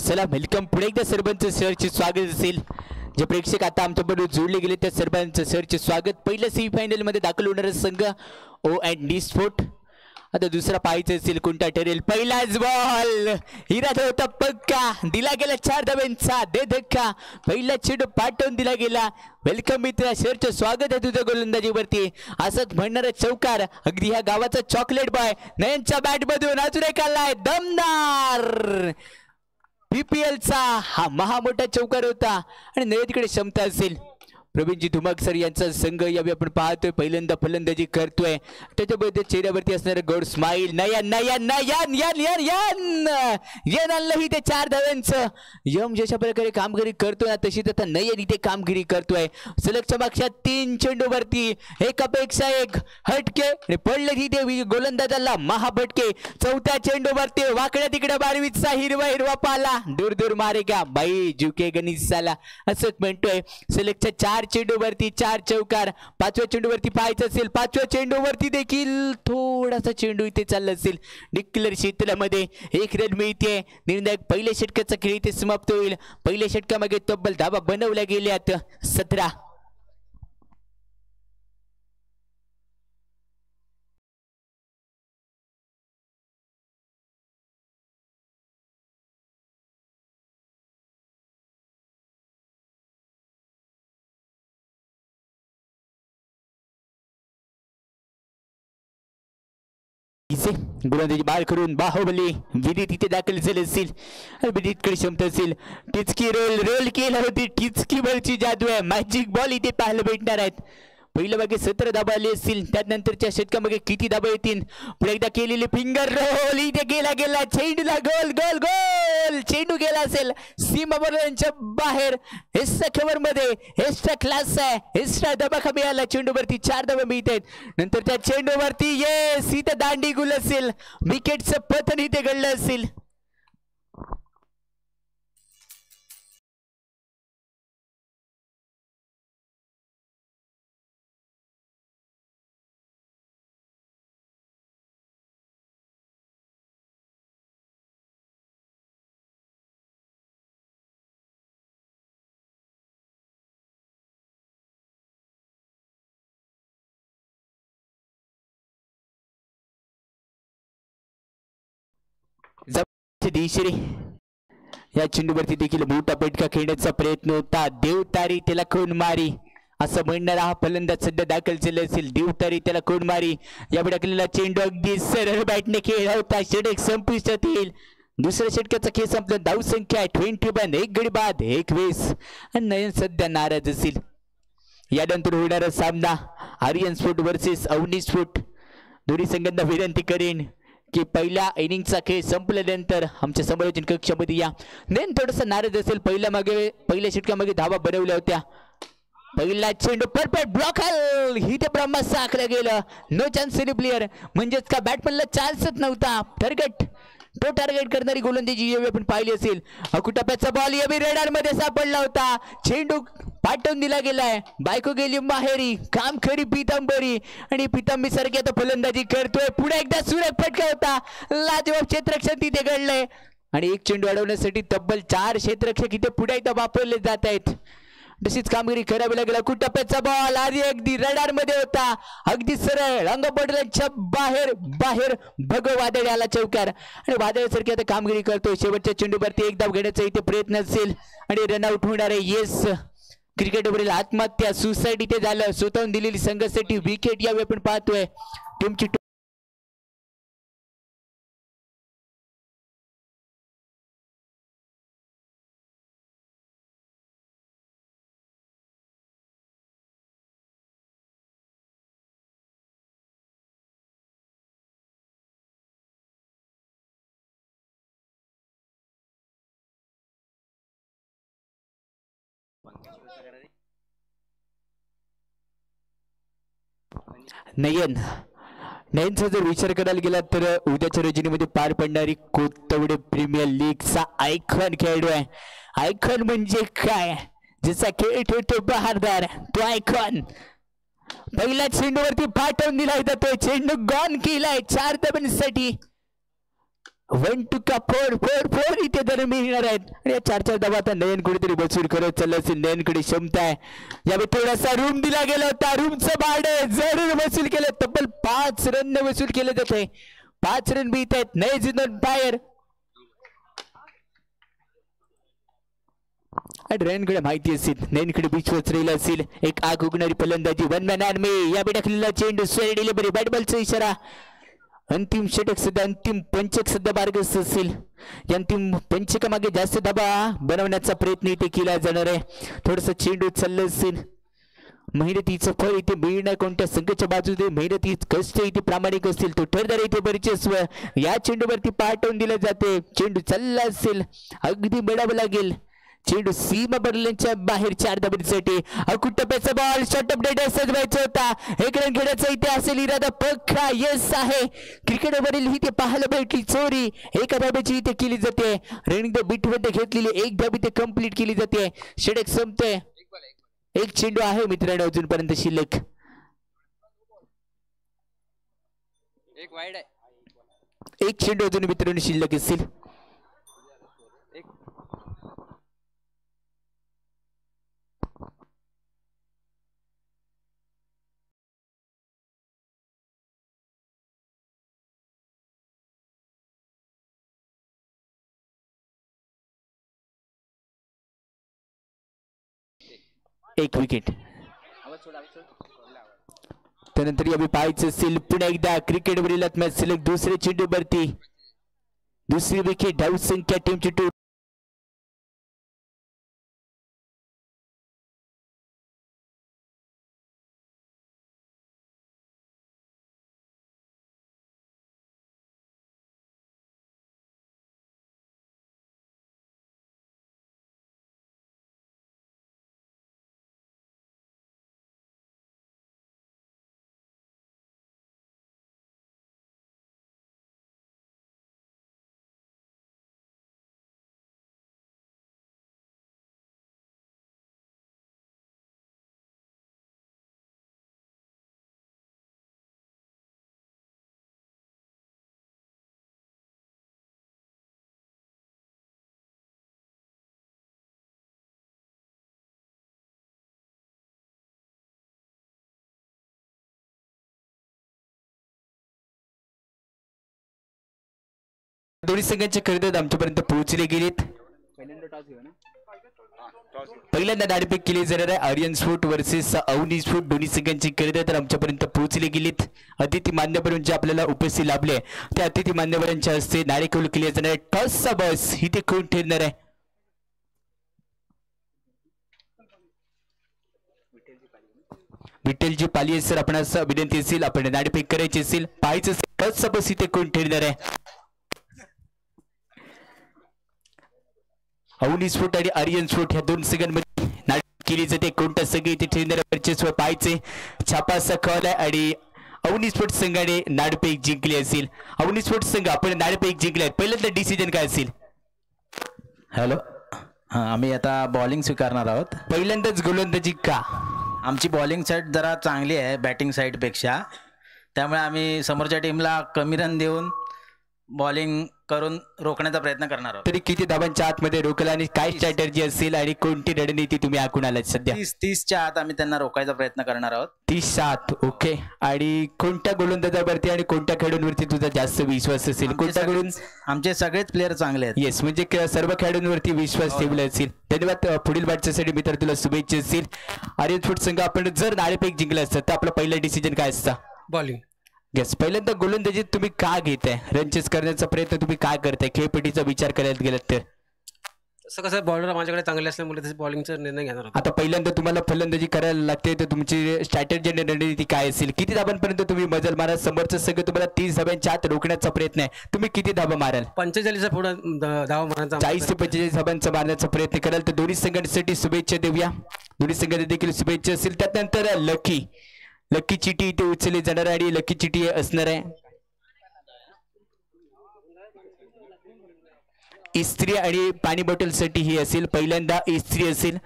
चला वेलकम पुढे एकदा सर्वांचं सरचे स्वागत असेल. जे प्रेक्षक आता आमच्याबरोबर जोडले गेले त्या सर्वांचं सरचे स्वागत. पहिल्या सेमीफायनल मध्ये दाखल होणारा संघ O&D स्पोर्ट. आता दुसरा पाहायचं असेल कोणता ठरेल. पहिलाच बॉल हिरात होता पक्का, दिला गेला 4 धावांचा दे धक्का. पहिला चेंडू पाठवून दिला गेला. वेलकम मित्रा, सरचं स्वागत आहे तुझं गोलंदाजीवरती. असंच म्हणणारा चौकार अगदी ह्या गावाचा चॉकलेट बॉय नयनच्या बॅट मधून अजून एक आलाय दमदार. PPL चा हा महामोठा चौकार होता आणि नयनकडे क्षमता असेल. प्रवीणजी धुमाक सर यांचा संघ यावेळी आपण पाहतोय पहिल्यांदा फलंदाजी करतोय. त्याच्याबद्दल चेहऱ्यावरती असणारे गोड स्माइल. नयन नयन नयन यन यन यन यन आणलं ही ते 4 धाव्यांचं. यम जशा प्रकारे कामगिरी करतोय ना तशीच आता नयन इथे कामगिरी करतोय. सलगच्या मागच्या 3 चेंडूवरती एकापेक्षा एक हटके आणि पडले ही ते गोलंदाजाला महाभटके. 4थ्या चेंडूवरती वाकड्या तिकडे 12वीचा हिरवा हिरवा पाला दूर दूर मारेगा बाई जुके गणिसाला असंच म्हणतोय. सलगच्या 4 चेंडूवरती 4 चौकार. 5व्या चेंडूवरती पाहायचं असेल 5व्या चेंडूवरती देखील थोडासा चेंडू इथे चालला असेल. डिक्लेअर क्षेत्रामध्ये 1 रन मिळते. निर्णायक पहिल्या षटकाचा खेळ इथे समाप्त होईल. पहिल्या षटकामागे तब्बल धावा बनवल्या गेल्यात 17. गोलंदाजी बाहेर करून बाहुबली विदित इथे दाखल झाले असेल. विदितकडे क्षमता असेल. टिचकी रोल रोल केला होती. टिचकी बॉलची जादू आहे. मॅजिक बॉल इथे पाहायला भेटणार आहेत. पहिल्या मागे 17 धाबा आले असतील. त्यानंतरच्या षटकामागे किती धाबा येतील. पुढे एकदा केलेली फिंगर रोल इथे गेला गेला चेंडूला गोल गोल गोल. चेंडू गेला असेल सीमा बॉलरच्या बाहेर. एक्स्ट्रा कव्हर मध्ये एक्स्ट्रा क्लास आहे. एक्स्ट्रा धमाका मिळाला. चेंडूवरती 4 धाबा मिळत आहेत. नंतर त्या चेंडूवरती येस इथे दांडी गुल असेल. विकेटचं पतन इथे घडलं असेल. दिशेने या चेंडूवरती देखील मोठा फटका खेळण्याचा प्रयत्न होता. देवतारी त्याला कोण मारी असं म्हणणारा हा फलंदाज सध्या दाखल झाला असेल. देवतारी त्याला कोण मारी. यावेळी टाकलेला चेंडू अगदी सरळ बॅटने खेळ होता. षटक संपुष्टात येईल. दुसऱ्या षटकाचा खेळ संपला. धाव संख्या 21. 1 गडी बाद 21. आणि नयन सध्या नाराज असेल. यानंतर होणारा सामना Aryan sport versus Avani sport. दोन्ही संघांना विनंती करेन की पहिल्या इनिंगचा खेळ संपल्यानंतर आमच्या समालोचन कक्षामध्ये या. नेन थोडंसं नाराज असेल. पहिल्या षटकामागे धावा बनवल्या होत्या. पहिला चेंडू परफेक्ट ब्लॉक ही ते ब्रह्मास्त्र आखलं गेलं. नो चान्स एनी प्लेयर म्हणजेच का बॅटमॅनला चान्सच नव्हता. टार्गेट करणारी गोलंदाजी यावेळी आपण पाहिली असेल. अकुटाप्याचा बॉल यावेळी रेडार मध्ये सापडला होता. चेंडू पाठवून दिला गेलाय. बायको गेली माहेरी काम खरी पितांबरी आणि पितांबरी सारखी आता फलंदाजी करतोय. पुढे एकदा सुरेख फटका होता. लाजवाब क्षेत्ररक्षण तिथे घडलंय आणि एक चेंडू अडवण्यासाठी तब्बल 4 क्षेत्ररक्षक इथे पुढे एकदा वापरले जात आहेत. तशीच कामगिरी करावी लागेल. कुटप्याचा बॉल आधी अगदी रडार मध्ये होता. अगदी सरळ रंगपटलांच्या बाहेर बाहेर भगव वादळ आला चौकार आणि वादळासारखी आता कामगिरी करतो. शेवटच्या चेंडूवरती एक धाव घेण्याचा इथे प्रयत्न असेल आणि रनआउट होणार आहे. येस क्रिकेटवरील आत्महत्या सुसाईड इथे झालं. स्वतःहून दिलेली संघासाठी विकेट यावेळी आपण पाहतोय. टीमची नयनचा जर विचार करायला गेला तर उद्याच्या रजनीमध्ये पार पडणारी कोथवडे प्रीमियर लीगचा आयकॉन खेळाडू आहे. आयकॉन म्हणजे काय. जसा खेळ ठेवतो बहारदार तो आयकॉन. पहिल्या चेंडूवरती पाठवून दिला जातोय. चेंडू गॉन केलाय 4 धावांसाठी. वन टू का फोर फोर फोर इथे जर मिळणार आहेत आणि या 4-4 धावा आता नयन कुठेतरी वसूल करत चाललं असेल. नयनकडे क्षमता आहे. यावेळी थोडासा रूम दिला गेला होता. रूमचं भाडं जरूर वसूल केलं. तब्बल 5 रन वसूल केले जाते. 5 रन मिळत आहेत. नयन बाहेर रनकडे माहिती असेल. नयनकडे बीच वचलेला असेल. एक आग उगणारी फलंदाजी. 1 मॅन आर्मी. या टाकलेला चेंडू स्वेर डिलिव्हरी बॅट बॉलचा इशारा. अंतिम षटक सध्या अंतिम पंचक सध्या मार्गस्थ असेल. या अंतिम पंचकामागे जास्त धाबा बनवण्याचा प्रयत्न इथे केला जाणार आहे. थोडस चेंडू चाललं असेल. मेहनतीचं फळ इथे मिळणार कोणत्या संघाच्या बाजूने मेहनती कष्ट इथे प्रामाणिक असतील तो ठरदार इथे वर्चस्व या चेंडूवरती पाठवून दिलं जाते. चेंडू चालला असेल. अगदी मिळावं लागेल. चेंडू सीमा बदलण्याच्या बाहेर 4 धाब्यांसाठी. अकुटप्याचा बॉल शॉर्ट अपडेट सजवायचा होता. एक रन घेण्याचा इथे असेल इरादा पक्का. येस आहे. क्रिकेटवरील ही ते पाहायला भेटली चोरी. एका धाब्याची इथे केली जाते. रनिंग द बीट मध्ये घेतलेली एक धाबी ते कंप्लीट केली जाते. षटक संपते. एक चेंडू आहे मित्रांनो अजूनपर्यंत शिल्लक. एक चेंडू अजून मित्रांनो शिल्लक असेल. एक विकेट. त्यानंतर यावेळी पाहायचं असेल पुन्हा एकदा क्रिकेटवरील मॅच सलग दुसरे चेंडूवरती दुसरी विकेट. धाव संख्या टीमची 2. दोन्ही संघांचे खरेदी आमच्यापर्यंत पोहोचले गेलेत. पहिल्यांदा नाणेफेक केली जाणार आहे. आर्यन स्फोट वर्सेस अवनी स्फोट. दोन्ही संघांची खरेदी तर आमच्यापर्यंत पोहोचले गेलीत. अतिथी मान्यवर जे आपल्याला उपस्थित लाभले त्या अतिथी मान्यवरांच्या हस्ते नाणेफेक केली जाणार आहे. टॉसचा बॉस इथे कोण ठरणार आहे? विठ्ठलजी पालिये सर आपणास विनंती असेल आपण नाणेफेक करायची असेल पाहायचं असेल टॉसचा बॉस इथे कोण ठरणार आहे? अवनी स्फोट आणि आर्यन स्फोट ह्या दोन संघांमध्ये नाणेफेक केली जाते. कोणता संघ इथे ठरणार वर्चस्व पाहायचे. छापाचा कॉल आहे आणि अवनी स्फोट संघाने नाणेफेक जिंकली असेल. अवनी स्फोट संघ आपण नाणेफेक जिंकले. पहिल्यांदा डिसिजन काय असेल? हॅलो, हां, आम्ही आता बॉलिंग स्वीकारणार आहोत. पहिल्यांदाच गोलंदाजी का? आमची बॉलिंग साईड जरा चांगली आहे बॅटिंग साईडपेक्षा, त्यामुळे आम्ही समोरच्या टीमला कमी रन देऊन बॉलिंग करून रोखण्याचा प्रयत्न करणार आहोत. तरी किती धावांच्या आतमध्ये रोखला आणि काय स्ट्रॅटेजी असेल आणि कोणती रणनीती तुम्ही आखून आलात सध्या? 30च्या आत आम्ही त्यांना रोखायचा प्रयत्न करणार आहोत. 30-7. ओके. आणि कोणत्या गोलंदाजावरती आणि कोणत्या खेळाडूंवरती तुझा जास्त विश्वास असेल? कोणत्या खेळून? आमचे सगळेच प्लेयर चांगले आहेत. येस, म्हणजे सर्व खेळाडूंवरती विश्वास ठेवला असेल. धन्यवाद. पुढील मॅचसाठी मित्र तुला शुभेच्छा असेल. आर्यन स्फोट संघ आपण जर नाणेफेक जिंकलं असतं तर आपला पहिला डिसिजन काय असता? बॉलिंग. येस, पहिल्यांदा गोलंदाजीत तुम्ही का घेताय? रनचेस करण्याचा प्रयत्न तुम्ही काय करताय? खेळपट्टीचा विचार करायला गेलात तर तसं कसं बॉलर माझ्याकडे चांगले असल्यामुळे तसे बॉलिंगचा निर्णय घेणार होतो. आता पहिल्यांदा तुम्हाला फलंदाजी करायला लागते तर तुमची स्ट्रॅटेजी आणि रणनीती काय असेल? किती धाबांपर्यंत तुम्ही मजल मारा? समोरचा संघ तुम्हाला 30 धाब्यांच्या आत रोखण्याचा प्रयत्न आहे. तुम्ही किती धाबा माराल? 45 पुढे धावा मारण्याचा 40 ते 45 धाबांचा मारण्याचा प्रयत्न कराल. तर दोन्ही संघांसाठी शुभेच्छा देऊया. दोन्ही संघांना देखील शुभेच्छा असेल. त्यानंतर लकी चिटी इथे उचलली जाणार आणि लकी चिटी असणार आहे इस्त्री आणि पाणी बॉटलसाठी ही असेल. पहिल्यांदा इस्त्री असेल.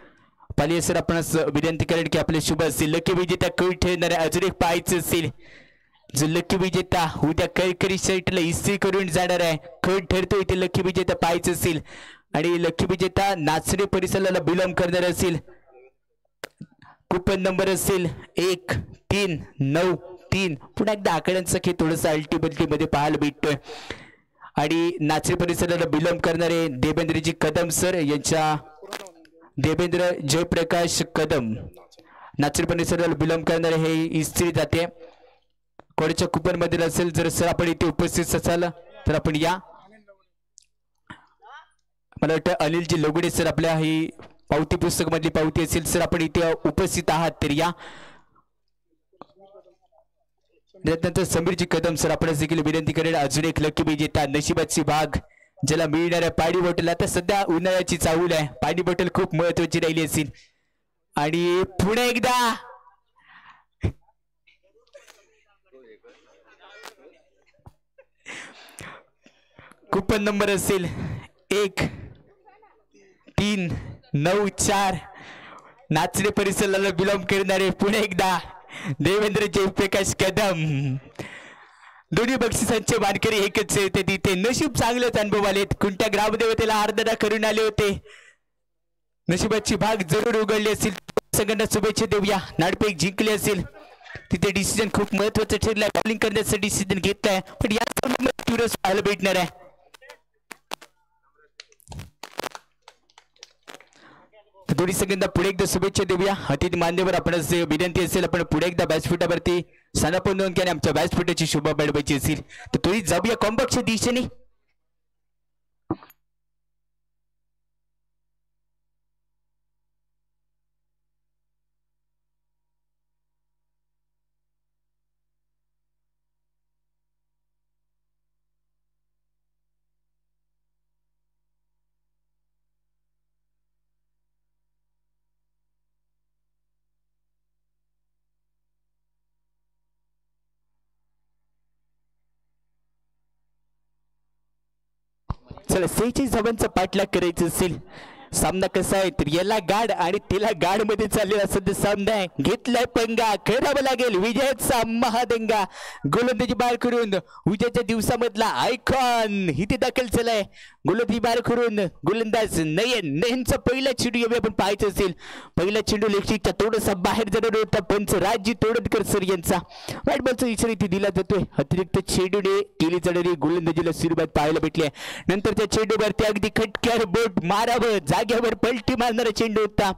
पालिये सर आपण विनंती करेल की आपले शुभ असेल. लकी विजेता कोण ठरणार आहे? अजून एक पाहायचं असेल. जो लकी विजेता उद्या कैकरी शर्टला इस्त्री करून जाणार आहे. कोण ठरतोय ते लकी विजेता पाहायचं असेल आणि लकी विजेता नाचणे परिसराला बिलॉंग करणार असेल. कुपन नंबर असेल 1393. पुन्हा एकदा आकड्यांचा खेळ थोडंसं अल्टीबल्टी मध्ये पाहायला भेटतोय आणि नाचणे परिसराला बिलॉंग करणारे देवेंद्रजी कदम सर यांच्या देवेंद्र जयप्रकाश कदम नाचणे परिसराला बिलॉंग करणारे हे इस्त्री जाते. कोणाच्या कुपन मध्ये असेल जर सर आपण इथे उपस्थित असाल तर आपण या. मला वाटतं अनिलजी लोगडे सर आपल्या ही पावती पुस्तक मधली पावती असेल सर आपण इथे उपस्थित आहात तर या. त्यानंतर समीरजी कदम सर आपण देखील विनंती करेल. अजून एक लकी विजेता नशिबाची भाग ज्याला मिळणाऱ्या पाणी बॉटल. आता सध्या उन्हाळ्याची चाहूल आहे, पाणी बॉटल खूप महत्वाची राहिली असेल. आणि पुन्हा एकदा कुपन नंबर असेल 1394. नाचणे परिसराला बिलॉंग करणारे पुन्हा एकदा देवेंद्र जयप्रकाश कदम. दोन्ही बक्षिसांचे मानकरी एकच होते तिथे. नशीब चांगलेच अनुभव आलेत. कोणत्या ग्रामदेवतेला अर्धना करून आले होते. नशिबाची भाग जरूर उघडली असेल. सगळ्यांना शुभेच्छा देऊया. नाणपेक जिंकले असेल तिथे डिसिजन खूप महत्वाचं ठरलंय. बॉलिंग करण्याचा डिसिजन घेतलाय पण या पाहायला भेटणार आहे. दोन्ही सगळ्यांना पुढे एकदा शुभेच्छा देऊया. अतिथी मान्यवर आपण विनंती असेल आपण पुढे एकदा व्यासपीठावरती स्थानापन्न नोंद केली. आमच्या व्यासपीठाची शोभा वाढवायची असेल तर तुम्ही जाऊया कॉम्बॉक्सच्या दिशेने. चला 46 धावांचा पाठलाग करायचा असेल. सामना कसा आहे तर याला गाड आणि तिला गाड मध्ये चाललेला सध्या सामना आहे. घेतलाय पंगा करावं लागेल विजयाचा महादंगा. गोलंदाजी बाहेर करून उद्याच्या दिवसामधला आयकॉन इथे दाखल झालाय. गोलंदाजी बाहेर करून गोलंदाज नयनचा पहिला चेंडू यावेळी आपण पाहायचं असेल. पहिला चेंडू लेखिकच्या थोडासा बाहेर जाणार होता. पंच राजी तोडतकर सर यांचा वाईट बॉलचा इशारा इथे दिला जातोय. अतिरिक्त चेंडूने केली जाणारी गोलंदाजीला सुरुवात पाहायला भेटली आहे. नंतर त्या चेंडूवरती अगदी खटक्यावर बोट मारावं जाग्यावर पलटी मारणारा चेंडू होता.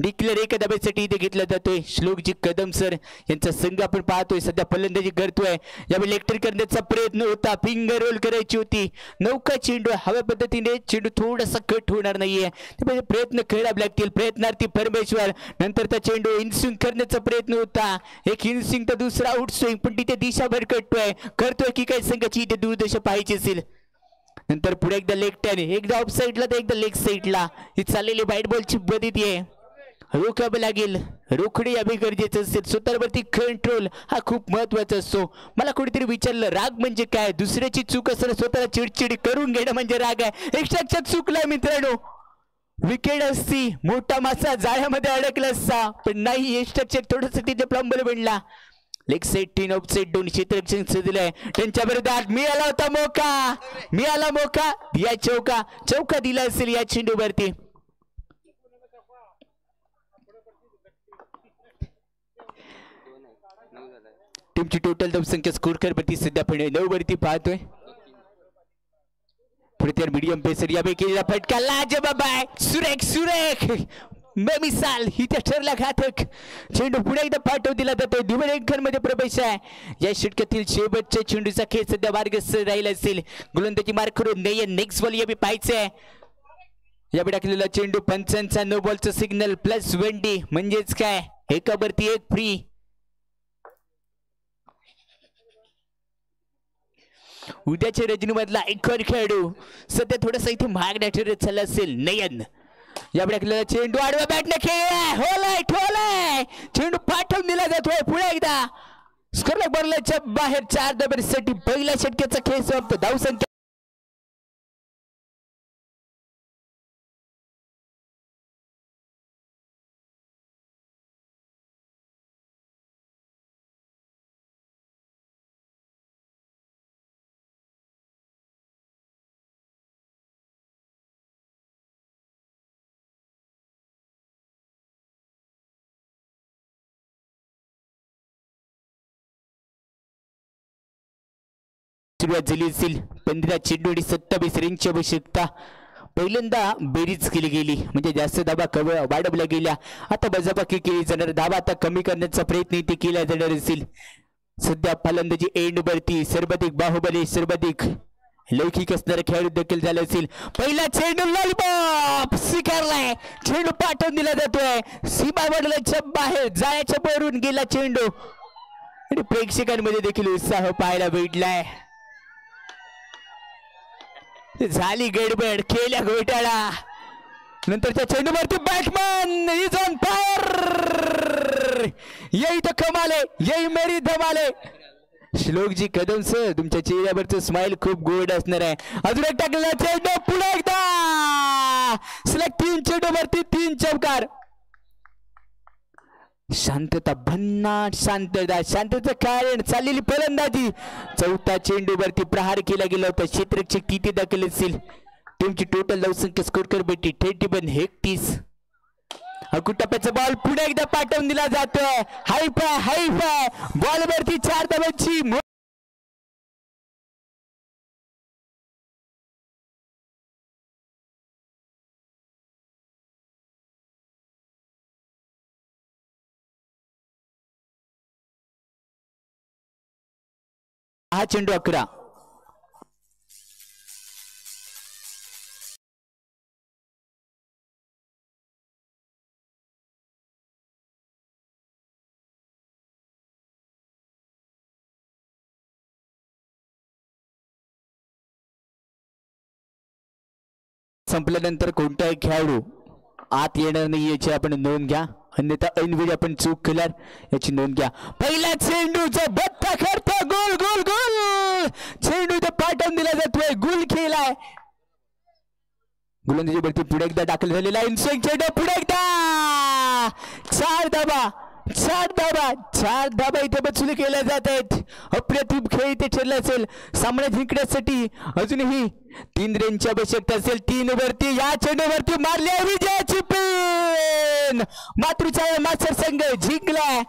डिक्लेअर एका धाब्यासाठी इथे घेतला जातोय. श्लोकजी कदम सर यांचा संघ आपण पाहतोय सध्या फलंदाजी करतोय. यावेळी लेक्टर करण्याचा प्रयत्न होता. फिंगर रोल करायची होती. नौका चेंडू हव्या पद्धतीने चेंडू थोडासा कट होणार नाहीये. प्रयत्न करावे लागतील. प्रयत्नार्थी परमेश्वर. नंतर त्या चेंडू इनस्विंग करण्याचा प्रयत्न होता. एक इनस्विंग तर दुसरा आउट स्विंग पण तिथे दिशा भरकटतोय. करतोय की काय संघाची इथे दुर्दशा पाहायची असेल. नंतर पुढे एकदा लेग टर्न एकदा ऑफ साईडला तर एकदा लेग साईडला ही चाललेली व्हाईट बॉलची पद्धती आहे. रोखावं लागेल. रोखणे यावे गरजेचं असेल. स्वतःवरती कंट्रोल हा खूप महत्वाचा असतो. मला कोणीतरी विचारलं राग म्हणजे काय. दुसऱ्याची चूक असताना स्वतःला चिडचिड करून घेणं म्हणजे राग आहे. एक्स्ट्राच्या चुकलाय मित्रांनो. विकेट असती मोठा मासा जाळ्यामध्ये अडकला असता पण नाही. एक्स्ट्राच्या थोडस तिथे प्लंबर बनला. लेग साइड 3 ऑफ साइड 2 क्षेत्ररक्षण सजलंय त्यांच्या विरोधात. मिळाला होता मौका या चौका दिला असेल या चेंडूवरती. टीमची टोटल धावसंख्या स्कोर वरती सध्या पण 9 वरती पाहतोय. पुढे मीडियम पेसर यावे केलेला फटका लाजबाब आहे. सुरेख मिसाल ही त्या ठरला घातक. चेंडू पुढे एकदा पाठव दिला जातो. दुबळेकर मध्ये प्रवेश आहे. या षटकातील शेवटच्या चेंडूचा खेळ सध्या मार्गस्थ राहिला असेल. गोलंदाजी मार्क करून नेक्स्ट बॉल यावे पाहायचंय. यावेळी टाकलेला चेंडू पंचांचा नो बॉलचा सिग्नल प्लस 1D म्हणजेच काय एकावरती एक फ्री. उद्याच्या रजनीमधला एक खेळाडू सध्या थोडासा इथे महागड्या ठरत चालला असेल. नयन यावेळी आपल्याला चेंडू आडव्या बॅटने खेळ चेंडू पाठवून दिला जातोय. पुढे एकदा स्कोर बरल्याच्या बाहेर 4 धाब्यांसाठी पहिल्या षटकाचा खेळ समाप्त. धावसंख्या सुरुवात झाली असेल. 15 चेंडू आणि 27 रनची आवश्यकता. पहिल्यांदा बेरीज केली गेली म्हणजे जास्त धाबा वाढवल्या गेल्या. आता वजाबाकी केली जाणार. धाबा आता कमी करण्याचा प्रयत्न इथे केला जाणार असेल. सध्या फलंदाजी एंडवरती सर्वाधिक बाहुबली सर्वाधिक लौकिक असणारा खेळाडू देखील झाला असेल. पहिला चेंडू लॉलीपॉप स्वीकारलाय. चेंडू पाठवून दिला जातोय सीमा वडलाच्या बाहेर जायच्या वरून गेला चेंडू आणि प्रेक्षकांमध्ये देखील उत्साह पाहायला भेटलाय. झाली गडबड केल्या घोटाळा. नंतरच्या चेंडूवरती बॅटमॅन इज ऑन फायर. यही तो कमाल आहे. यही मेरी धमाल आहे. श्लोकजी कदम सर तुमच्या चेहऱ्यावरचं स्माइल खूप गोड असणार आहे. अजून एक टाकलेला चेंडू पुन्हा एकदा सलग 3 चेंडूवरती 3 चौकार. शांतता भन्नाट शांतता. शांततेचं कारण चाललेली फलंदाजी. चौथा चेंडूवरती प्रहार केला गेला होता. क्षेत्ररक्षक तिथे दाखल असेल. टीमची टोटल धावसंख्या स्कोर कर बेटी 31. टप्प्याचा बॉल पुढे एकदा पाठवून दिला जातोय. हाय बॉल वरती 4 धावांची हा चेंडू 11. संपल्यानंतर कोणताही खेळाडू आत येणार नाही याची आपण नोंद घ्या. अन्यथा ऐनवेळी आपण चूक केल्यार याची नोंद घ्या. पहिला चेंडूचा बत्ता करता गोल गोल गोल. चेंडू इथे पाठवून दिला जातोय. गोल केलाय. गोलंदाजीवरती पुढे एकदा दाखल झालेला आहे. चेंडू पुढे एकदा 4 धाबा इथे बचूल केल्या जात आहेत. अप्रतिम खेळ इथे ठरला असेल. सामना जिंकण्यासाठी अजूनही 3 रनची आवश्यकता असेल. 3 वरती या चेंडूवरती मारल्या विजयाची पेन. मातृछाया मास्टर संघ जिंकलाय.